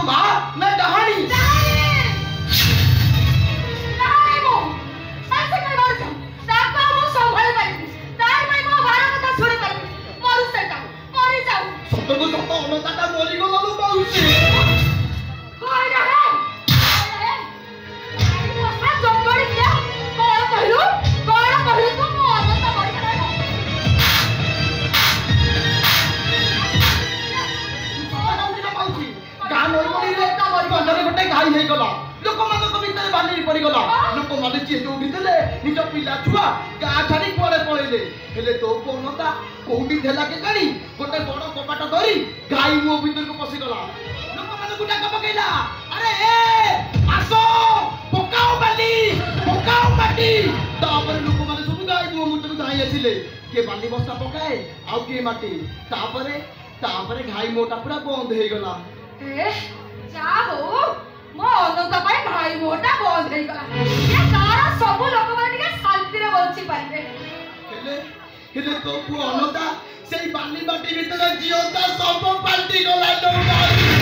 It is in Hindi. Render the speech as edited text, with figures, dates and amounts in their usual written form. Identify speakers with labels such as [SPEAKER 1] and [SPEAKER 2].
[SPEAKER 1] खंबा ना डहानी सतको सत अनताटा मरी गलो माउसी घाई हो गला लोक मान भितर बाली पड़गला लोक मैंने जी जो निज पिला छुआ गाँ छाड़ी कुआड़े पलैले हेले तो पौनता कौटी थेला के गाड़ी गोटे बड़ कपाट धरी गाई मुह भीतर को पशिगला लोक मान डाक पकईला अरे ए आसो पकाओ बाली पकाओ माटी तापर लोक मान सब गाई मुह भीतर धाई आसिले किए बाली बस्ता पकाए आउ किए माटी तापर घाई मुहटा पूरा बंद हो गला
[SPEAKER 2] मो अनंत भाई मोटा बंद हो गला ये गार सब लोक माने शांति रे बंची पाइबे
[SPEAKER 1] हेले तो पु अनंता सेई बाली माटी भीतर जियोता सब पाल्टी गला